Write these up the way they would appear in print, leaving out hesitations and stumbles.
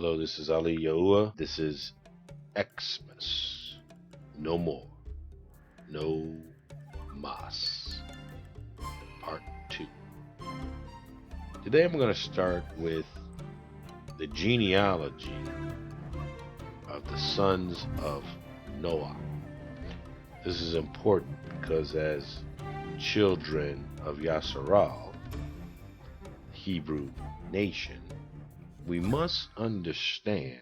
Hello, this is Ali Yahuah. This is Xmas. No more. No mas. Part 2. Today I'm going to start with the genealogy of the sons of Noak. This is important because as children of Yashsra'al, Hebrew nation, we must understand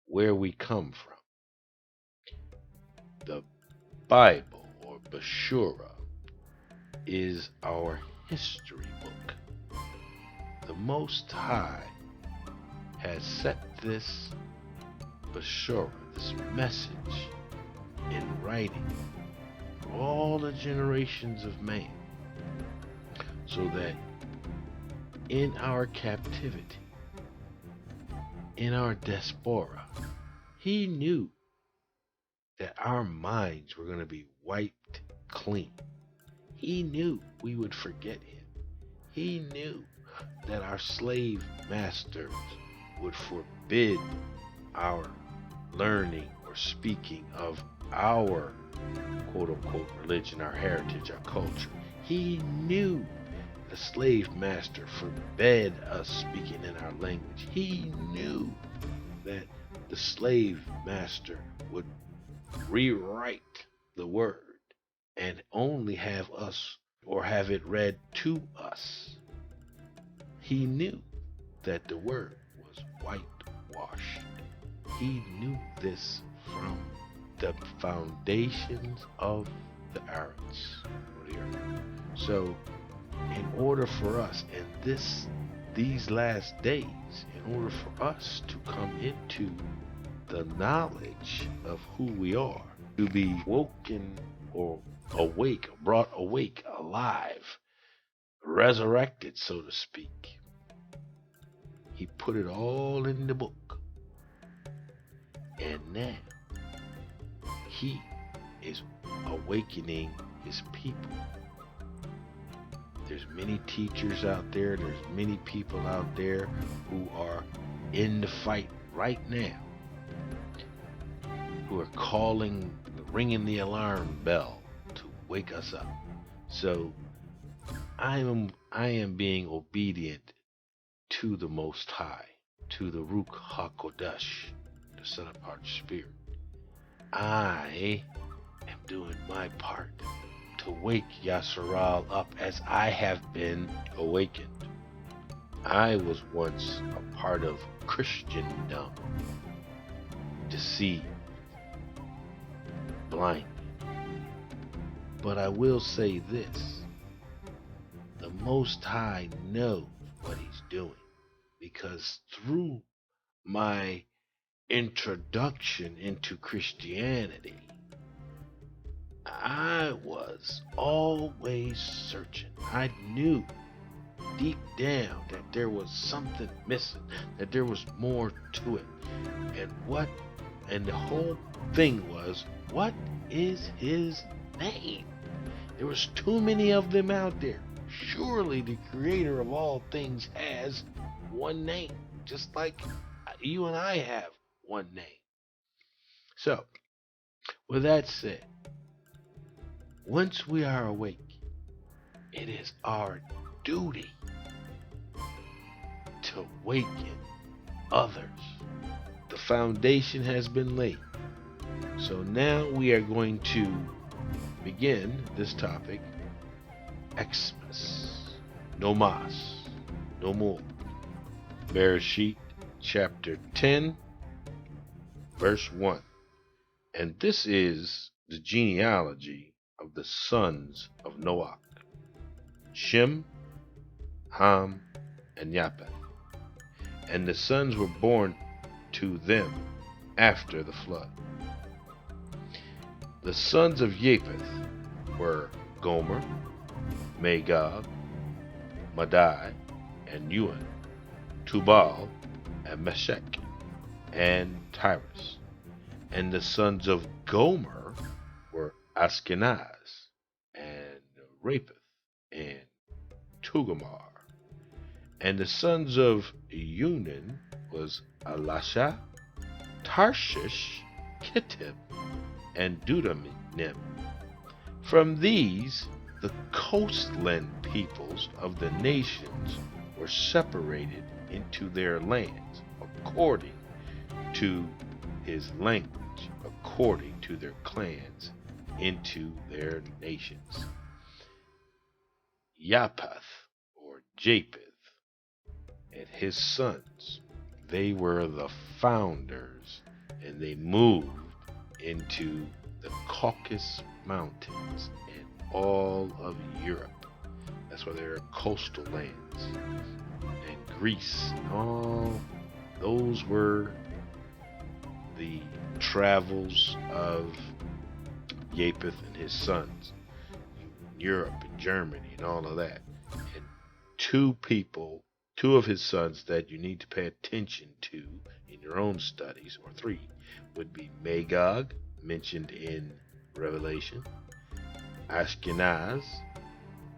where we come from. The Bible, or Besorah, is our history book. The Most High has set this Besorah, this message, in writing for all the generations of man, so that in our captivity, in our diaspora, he knew that our minds were going to be wiped clean. He knew we would forget him. He knew that our slave masters would forbid our learning or speaking of our quote-unquote religion, our heritage, our culture. He knew the slave master forbade us speaking in our language. He knew that the slave master would rewrite the word and only have us or have it read to us. He knew that the word was whitewashed. He knew this from the foundations of the earth. So in order for us in these last days, in order for us to come into the knowledge of who we are, to be woken or awake, brought awake, alive, resurrected, so to speak, he put it all in the book. And now he is awakening his people. There's many teachers out there, there's many people out there who are in the fight right now, who are ringing the alarm bell to wake us up. So I am being obedient to the Most High, to the Ruach HaKodesh, the Son of Part Spirit. I am doing my part to wake Yashsra'al up as I have been awakened. I was once a part of Christendom, deceived, blinded. But I will say this, the Most High knows what he's doing, because through my introduction into Christianity, I was always searching. I knew deep down that there was something missing, that there was more to it. And the whole thing was, what is his name? There was too many of them out there. Surely the creator of all things has one name, just like you and I have one name. So, with that said, once we are awake, it is our duty to awaken others. The foundation has been laid. So now we are going to begin this topic, Xmas, no mas, no more. Bereshit chapter 10, verse 1. And this is the genealogy of the sons of Noak, Shem, Ham, and Japheth. And the sons were born to them after the flood. The sons of Japheth were Gomer, Magog, Madai, and Yuan, Tubal, and Meshech, and Tyrus. And the sons of Gomer were Ashkenaz, and Raphath, and Tugamar. And the sons of Unan was Elisha, Tarshish, Kittib, and Dudanim. From these, the coastland peoples of the nations were separated into their lands according to his language, according to their clans, into their nations. Japheth, or Japheth, and his sons, they were the founders, and they moved into the Caucasus Mountains and all of Europe. That's why there are coastal lands. And Greece, and all those were the travels of Japheth and his sons, Europe and Germany and all of that. And two of his sons that you need to pay attention to in your own studies, or three, would be Magog, mentioned in Revelation, Ashkenaz,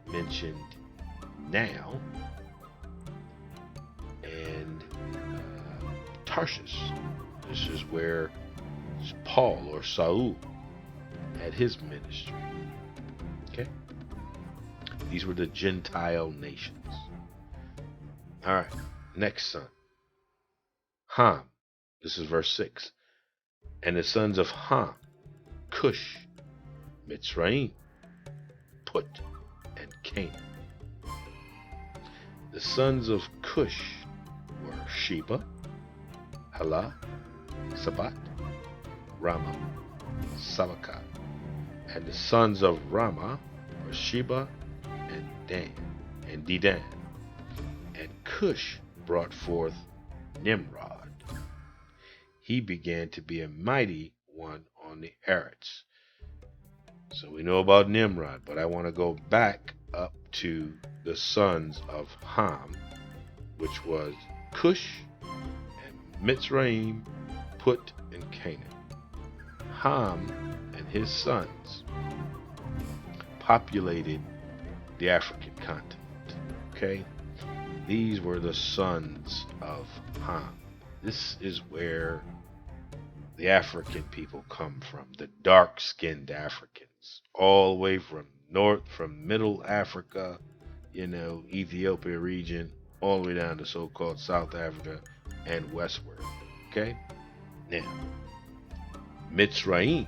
mentioned now, and Tarshish. This is where Paul or Saul had his ministry. Okay? These were the Gentile nations. All right, next son. Ham. This is verse 6. And the sons of Ham, Cush, Mitzrayim, Put, and Canaan. The sons of Cush were Sheba, Halah, Sabat, Ramah, Sabakah. And the sons of Ramah were Sheba and Dan, and Dedan. And Cush brought forth Nimrod. He began to be a mighty one on the Arats. So we know about Nimrod, but I want to go back up to the sons of Ham, which was Cush and Mitzrayim, Put, and Canaan. Ham and his sons populated the African continent. Okay? These were the sons of Ham. This is where the African people come from, the dark-skinned Africans, all the way from middle Africa, Ethiopia region, all the way down to so-called South Africa and westward. Okay? Now, Mitzrayim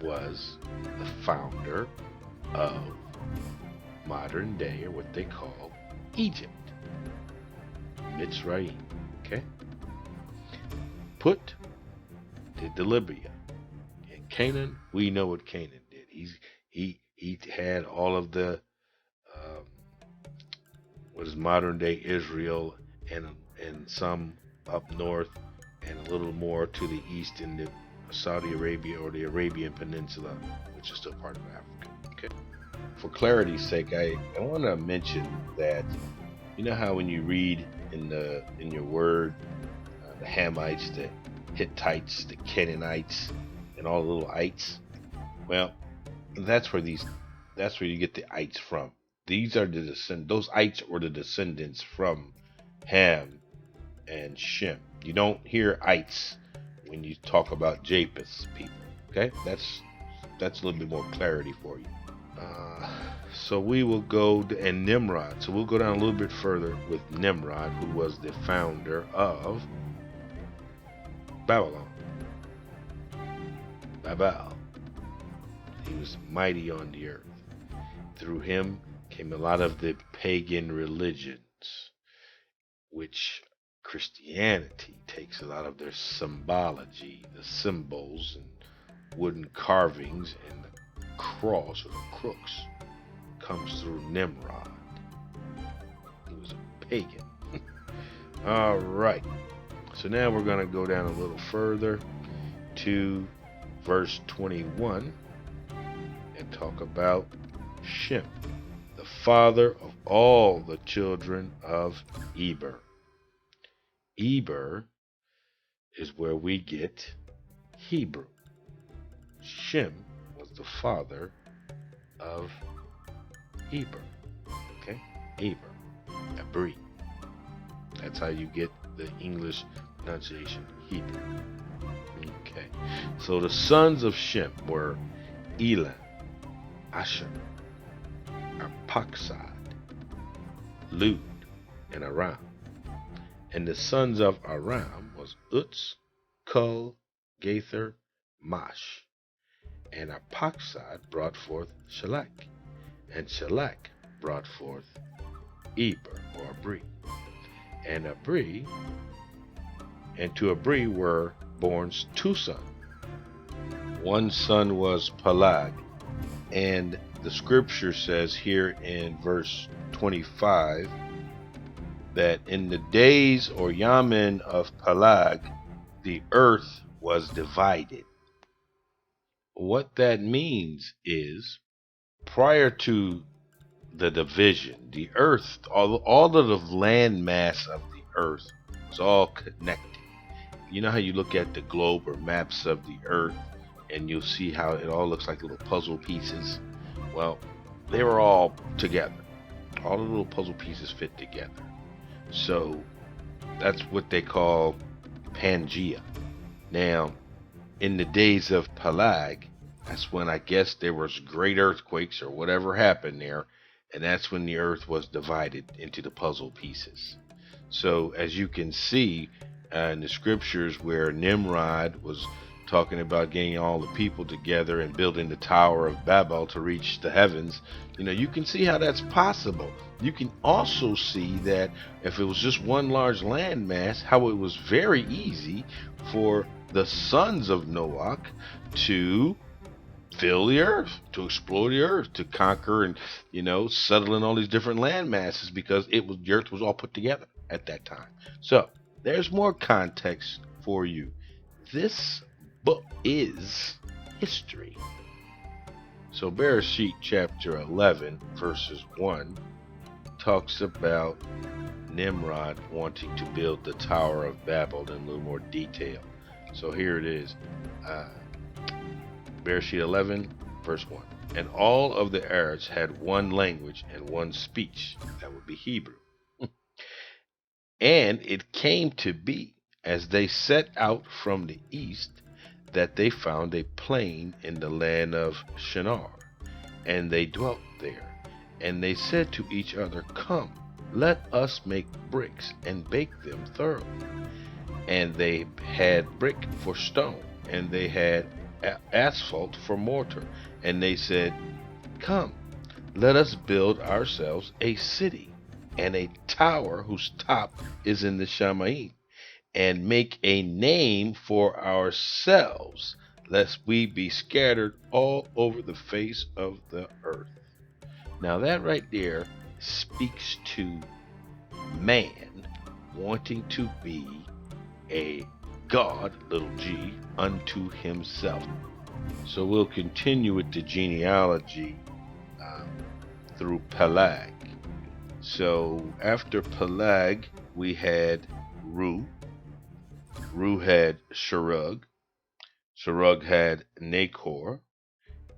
was the founder of modern day, or what they call Egypt. Mitzrayim. Okay? Put did the Libya. And Canaan, we know what Canaan did. He had all of the what is modern day Israel, and some up north, and a little more to the east in the Saudi Arabia or the Arabian Peninsula, which is still part of Africa. Okay. For clarity's sake, I want to mention that you know how when you read in your word, the Hamites, the Hittites, the Canaanites, and all the little ites. Well, that's where you get the ites from. These are those ites were the descendants from Ham and Shem. You don't hear ites when you talk about Japheth's people. Okay, that's a little bit more clarity for you. So we will go and Nimrod. So we'll go down a little bit further with Nimrod, who was the founder of Babylon. Babel. He was mighty on the earth. Through him came a lot of the pagan religions, which Christianity takes a lot of their symbology, the symbols and wooden carvings, and the cross or the crooks comes through Nimrod. He was a pagan. All right. So now we're going to go down a little further to verse 21 and talk about Shem, the father of all the children of Eber. Eber is where we get Hebrew. Shem was the father of Eber. Okay? Eber. Abri. That's how you get the English pronunciation Hebrew. Okay. So the sons of Shem were Elam, Asher, Arphaxad, Lud, and Aram. And the sons of Aram was Uz, Kul, Gaither, Mash. And Arphaxad brought forth Shelach, and Shelach brought forth Eber or Abri. And to Abri were born two sons. One son was Peleg, and the scripture says here in verse 25 that in the days or Yamin of Peleg, the earth was divided. What that means is, prior to the division, the earth, all of the land mass of the earth was all connected. You know how you look at the globe or maps of the earth and you'll see how it all looks like little puzzle pieces? Well, they were all together. All the little puzzle pieces fit together. So that's what they call Pangea. Now, in the days of Peleg, that's when I guess there was great earthquakes or whatever happened there, and that's when the earth was divided into the puzzle pieces. So as you can see in the scriptures where Nimrod was talking about getting all the people together and building the Tower of Babel to reach the heavens, you can see how that's possible. You can also see that if it was just one large landmass, how it was very easy for the sons of Noak to fill the earth, to explore the earth, to conquer and, settle in all these different land masses, because the earth was all put together at that time. So there's more context for you. This book is history. So Bereshit chapter 11 verses 1 talks about Nimrod wanting to build the Tower of Babel in a little more detail. So here it is. Bereshit 11 verse 1. And all of the Arabs had one language and one speech. That would be Hebrew. And it came to be, as they set out from the east, that they found a plain in the land of Shinar, and they dwelt there. And they said to each other, Come, let us make bricks and bake them thoroughly. And they had brick for stone, and they had asphalt for mortar. And they said, Come, let us build ourselves a city, and a tower whose top is in the Shamayim, and make a name for ourselves, lest we be scattered all over the face of the earth. Now that right there speaks to man wanting to be a God, little g, unto himself. So we'll continue with the genealogy through Peleg. So after Peleg, we had Ru. Ru had Serug. Serug had Nahor.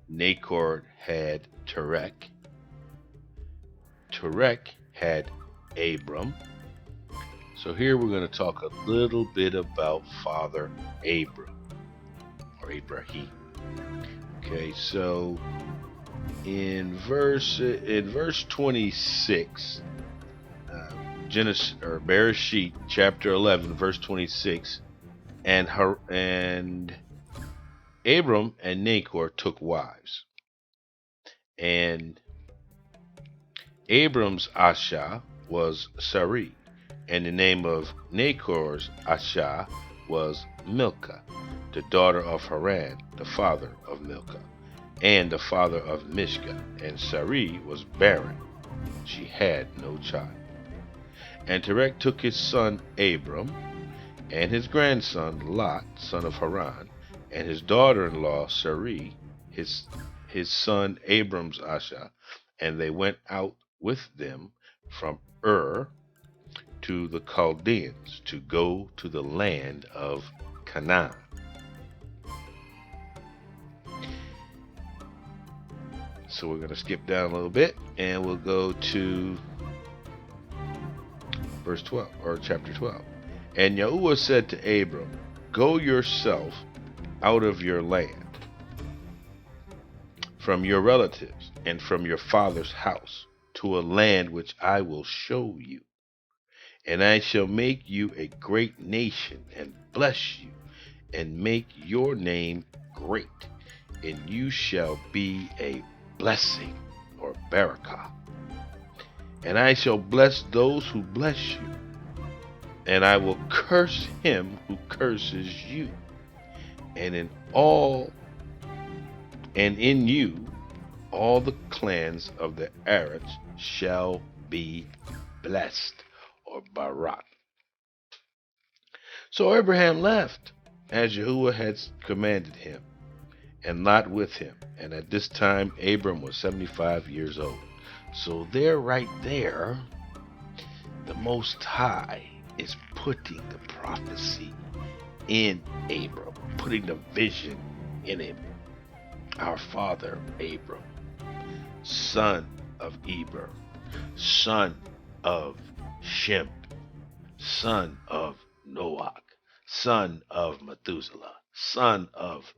Nahor had Terech. Terech had Abram. So here we're going to talk a little bit about Father Abram, or Abraham. Okay, so in verse 26, Genesis or Bereshit chapter 11 verse 26, and Abram and Nahor took wives, and Abram's Asha was Sarai, and the name of Nahor's Asha was Milcah, the daughter of Haran, the father of Milcah, and the father of Mishka. And Sarai was barren; she had no child. And Terech took his son Abram, and his grandson Lot, son of Haran, and his daughter-in-law Sarai, his son Abram's Asha, and they went out with them from to the Chaldeans, to go to the land of Canaan. So we're going to skip down a little bit, and we'll go to verse 12, or chapter 12. And Yahuah said to Abram, go yourself out of your land, from your relatives, and from your father's house, to a land which I will show you. And I shall make you a great nation, and bless you, and make your name great, and you shall be a blessing, or barakah. And I shall bless those who bless you, and I will curse him who curses you. And in you all the clans of the Arabs shall be blessed, or barak. So Abraham left, as Yahuah had commanded him, and Lot with him. And at this time Abram was 75 years old. So right there, the Most High is putting the prophecy in Abram, putting the vision in him. Our father Abram, son of Eber, son of Shem, son of Noak, son of Methuselah, son of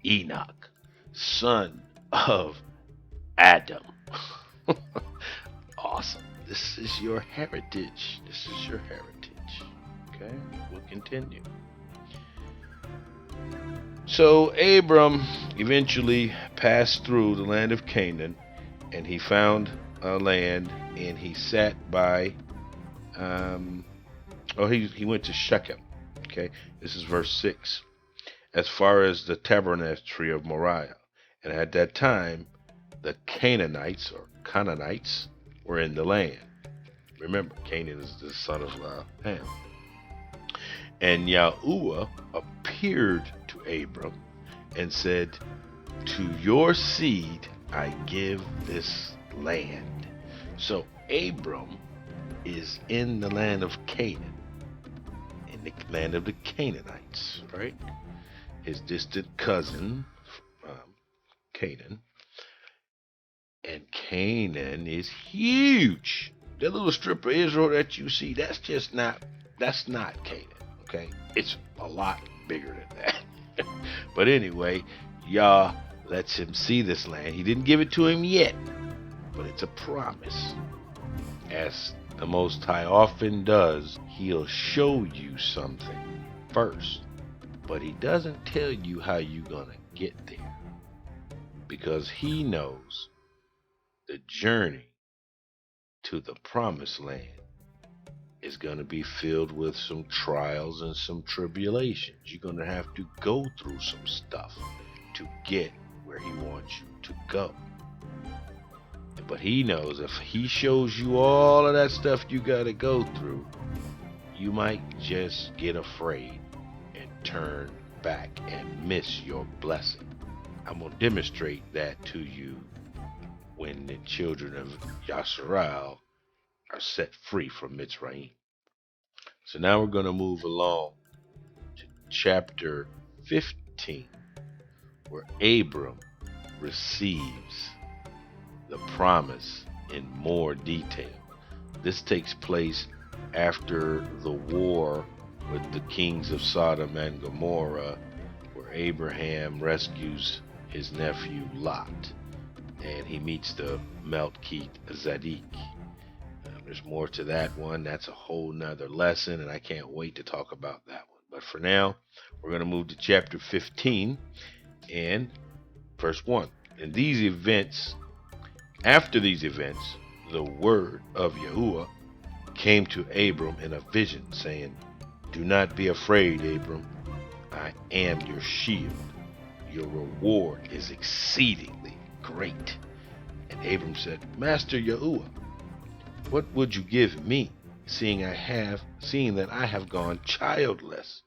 Enoch, son of Adam. Awesome. This is your heritage. This is your heritage. Okay, we'll continue. So Abram eventually passed through the land of Canaan, and he found a land, and he sat by he went to Shechem. Okay, this is verse 6. As far as the tabernacle of Moriah. And at that time the Canaanites were in the land. Remember, Canaan is the son of Ham. And Yahuah appeared to Abram and said, to your seed I give this land. So Abram is in the land of Canaan, in the land of the Canaanites, right? His distant cousin, Canaan. And Canaan is huge. That little strip of Israel that you see, that's not Canaan, okay? It's a lot bigger than that. But anyway, Yah lets him see this land. He didn't give it to him yet, but it's a promise. As the Most High often does, he'll show you something first, but he doesn't tell you how you're gonna get there, because he knows the journey to the promised land is going to be filled with some trials and some tribulations. You're going to have to go through some stuff to get where he wants you to go. But he knows if he shows you all of that stuff you got to go through, you might just get afraid and turn back and miss your blessing. I'm going to demonstrate that to you when the children of Yashsra'al are set free from Mitzrayim. So now we're going to move along to chapter 15, where Abram receives the promise in more detail. This takes place after the war with the kings of Sodom and Gomorrah, where Abraham rescues his nephew Lot, and he meets the Melchizedek. There's more to that one. That's a whole nother lesson, and I can't wait to talk about that one. But for now, we're going to move to chapter 15 and verse 1. After these events, the word of Yahuah came to Abram in a vision, saying, do not be afraid, Abram. I am your shield. Your reward is exceedingly great. And Abram said, Master Yahuah, what would you give me, seeing that I have gone childless,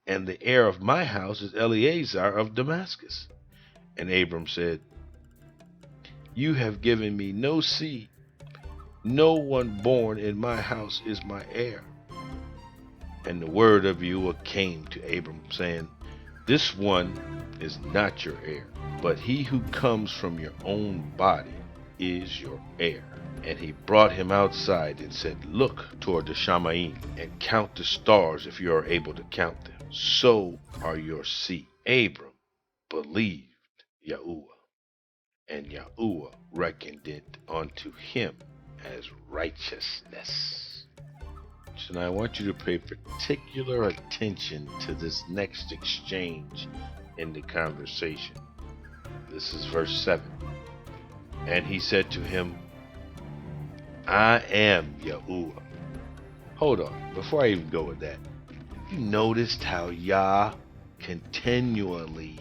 and the heir of my house is Eleazar of Damascus? And Abram said, you have given me no seed. No one born in my house is my heir. And the word of Yahuah came to Abram, saying, this one is not your heir, but he who comes from your own body is your heir. And he brought him outside and said, "Look toward the Shamaim and count the stars if you are able to count them. So are your seed." Abram believed Yahuah, and Yahuah reckoned it unto him as righteousness. So now I want you to pay particular attention to this next exchange in the conversation. This is verse 7. And he said to him, "I am Yahuah." Hold on, before I even go with that, you noticed how Yah continually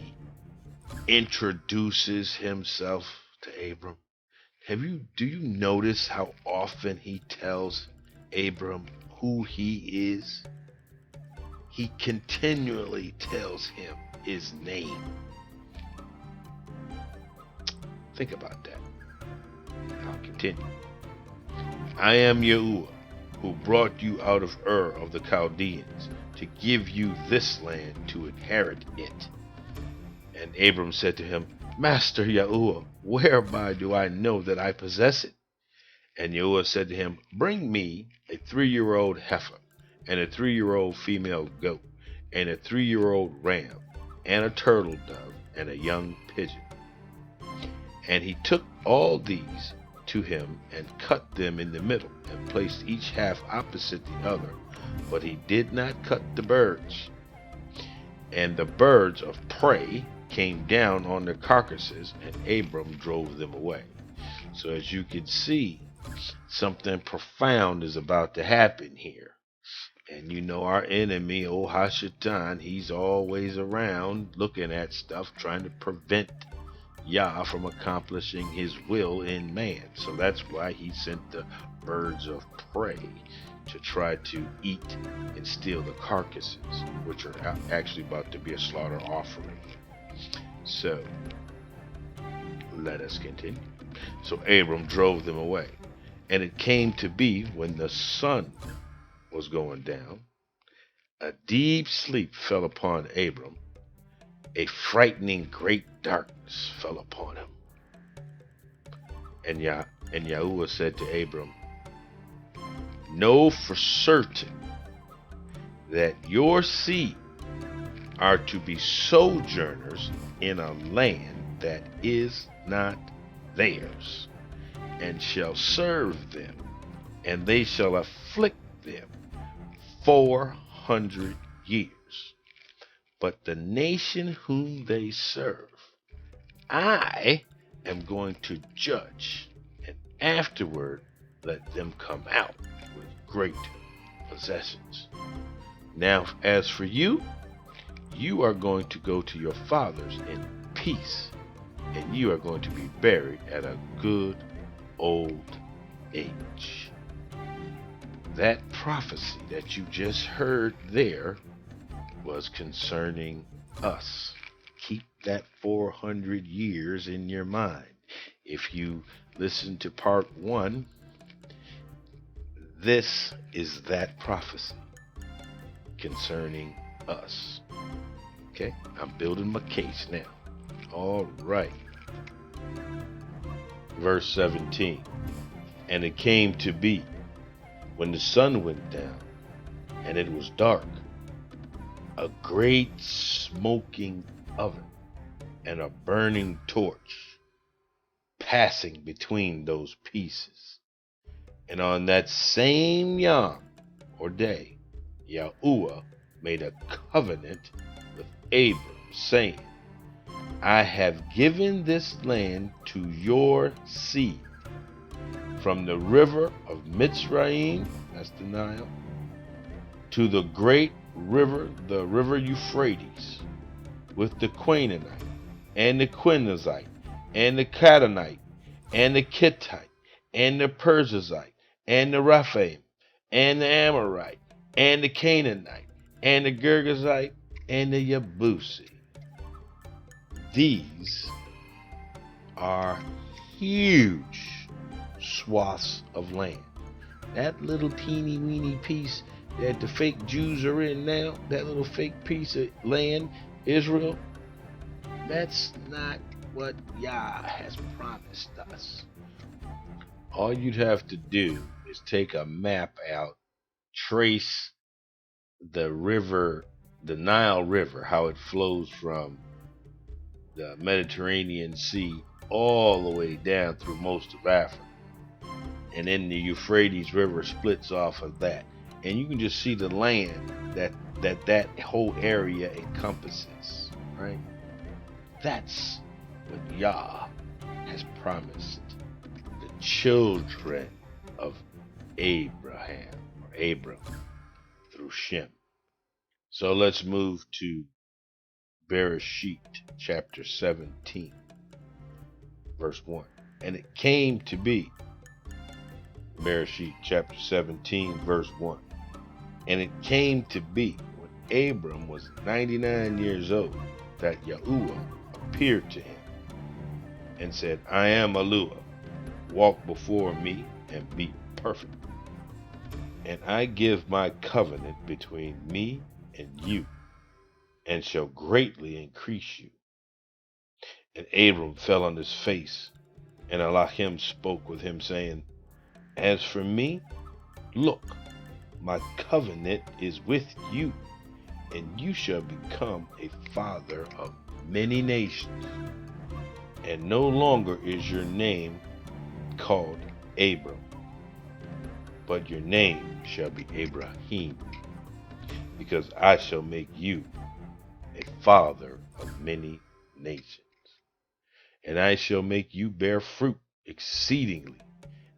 introduces himself to Abram? Do you notice how often he tells Abram who he is? He continually tells him his name. Think about that. I'll continue. "I am Yahuah, who brought you out of Ur of the Chaldeans, to give you this land to inherit it." And Abram said to him, "Master Yahuah, whereby do I know that I possess it?" And Yahuah said to him, "Bring me a 3-year-old heifer, and a 3-year-old female goat, and a 3-year-old ram, and a turtle dove, and a young pigeon." And he took all these to him and cut them in the middle, and placed each half opposite the other, but he did not cut the birds. And the birds of prey came down on the carcasses, and Abram drove them away. So as you can see, something profound is about to happen here. And you know our enemy, old Hashatan, he's always around looking at stuff, trying to prevent Yah from accomplishing his will in man. So that's why he sent the birds of prey to try to eat and steal the carcasses, which are actually about to be a slaughter offering. So let us continue. So Abram drove them away. And it came to be, when the sun was going down, a deep sleep fell upon Abram. A frightening great darkness fell upon him. And Yahuah said to Abram, "Know for certain that your seed are to be sojourners in a land that is not theirs, and shall serve them, and they shall afflict them 400 years. But the nation whom they serve, I am going to judge, and afterward let them come out with great possessions. Now as for you, you are going to go to your fathers in peace, and you are going to be buried at a good old age." That prophecy that you just heard there was concerning us. Keep that 400 years in your mind. If you listen to part 1, this is that prophecy concerning us. Okay, I'm building my case now. All right. Verse 17. And it came to be, when the sun went down, and it was dark, a great smoking oven and a burning torch passing between those pieces. And on that same yom, or day, Yahuah made a covenant with Abram, saying, "I have given this land to your seed, from the river of Mitzrayim," that's the Nile, "to the great river, the river Euphrates, with the Canaanite, and the Kenizzite, and the Canaanite, and the Kittite, and the Perizzite, and the Rephaim, and the Amorite, and the Canaanite, and the Girgazite, and the Yebusi." These are huge swaths of land. That little teeny weeny piece that the fake Jews are in now, that little fake piece of land, Israel, that's not what Yah has promised us. All you'd have to do is take a map out, trace the river, the Nile River, how it flows from the Mediterranean Sea all the way down through most of Africa. And then the Euphrates River splits off of that. And you can just see the land that whole area encompasses, right? That's what Yah has promised the children of Abraham or Abram through Shem. So let's move to Bereshit chapter 17, verse 1. And it came to be, Bereshit chapter 17, verse 1. And it came to be when Abram was 99 years old that Yahuah appeared to him and said, I am Yahuah, walk before me and be perfect. And I give my covenant between me and you, and shall greatly increase you. And Abram fell on his face, and Elohim spoke with him, saying, As for me, look, my covenant is with you, and you shall become a father of many nations. And no longer is your name called Abram, but your name shall be Abraham, because I shall make you a father of many nations. And I shall make you bear fruit exceedingly,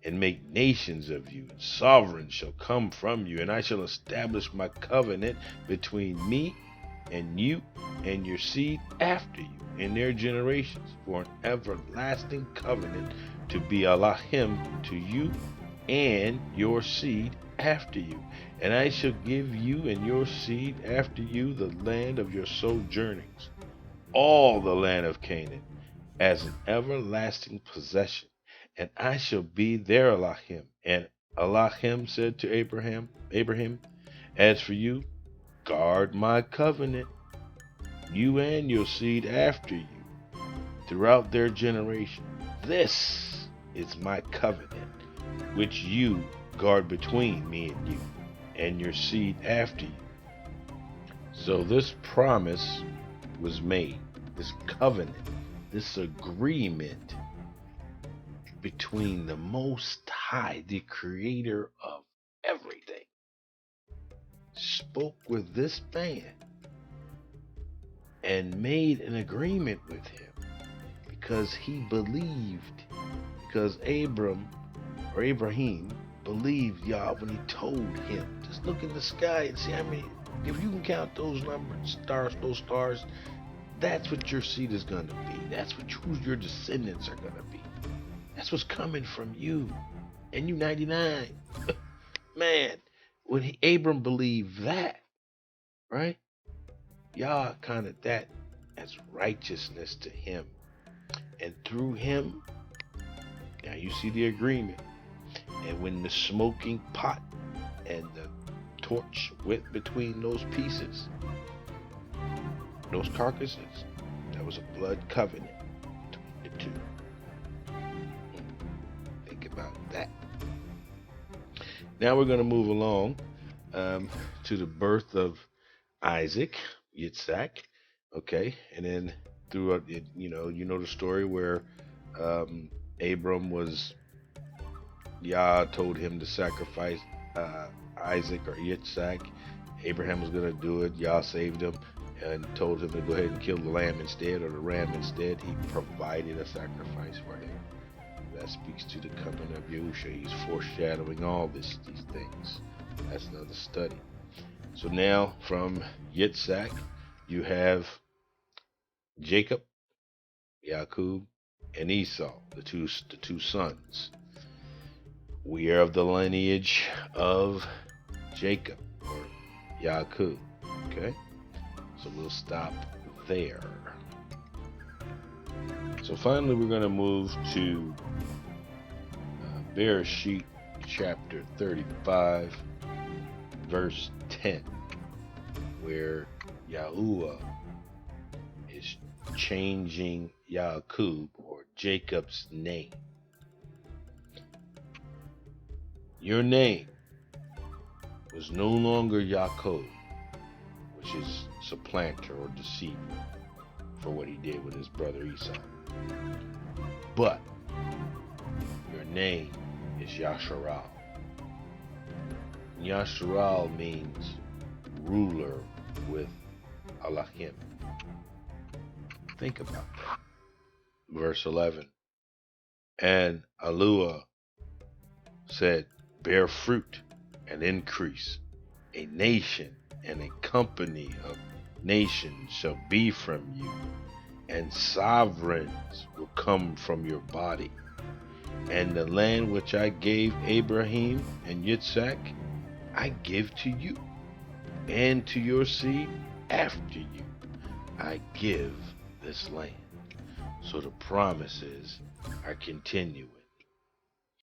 and make nations of you, and sovereigns shall come from you. And I shall establish my covenant between me and you and your seed after you in their generations, for an everlasting covenant to be Elohim to you and your seed after you. And I shall give you and your seed after you the land of your sojournings, all the land of Canaan, as an everlasting possession. And I shall be their Elohim. And Elohim said to Abraham, as for you, guard my covenant, you and your seed after you, throughout their generation. This is my covenant, which you guard between me and you, and your seed after you. So this promise was made, this covenant, this agreement between the Most High, the creator of everything, spoke with this man and made an agreement with him because he believed, because Abraham believed Yah when he told him, just look in the sky and see how many, if you can count those numbers, those stars, that's what your seed is going to be. That's who your descendants are going to be. That's what's coming from you. And you 99. Man, when Abram believed that, right? Yah counted that as righteousness to him. And through him, now you see the agreement. And when the smoking pot and the torch went between those pieces, those carcasses, that was a blood covenant between the two. Think about that. Now we're going to move along to the birth of Isaac, Yitzhak, okay, and then throughout it, you know the story where Abram was, Yah told him to sacrifice Isaac or Yitzhak. Abraham was going to do it. Yah saved him and told him to go ahead and kill the lamb instead, or the ram instead. He provided a sacrifice for him. That speaks to the coming of Yahushua. He's foreshadowing all these things. That's another study. So now from Yitzhak, you have Jacob, Yaakov, and Esau, the two sons. We are of the lineage of Jacob or Yaakov. Okay, so we'll stop there. So finally, we're going to move to Bereshit chapter 35, verse 10, where Yahuah is changing Yaakov or Jacob's name. Your name was no longer Yaakov, which is supplanter or deceiver for what he did with his brother Esau. But your name is Yashsra'al. Yashsra'al means ruler with Elohim. Think about that. Verse 11. And Yahuah said, bear fruit and increase. A nation and a company of nations shall be from you, and sovereigns will come from your body. And the land which I gave Abraham and Yitzhak, I give to you, and to your seed after you, I give this land. So the promises are continuing.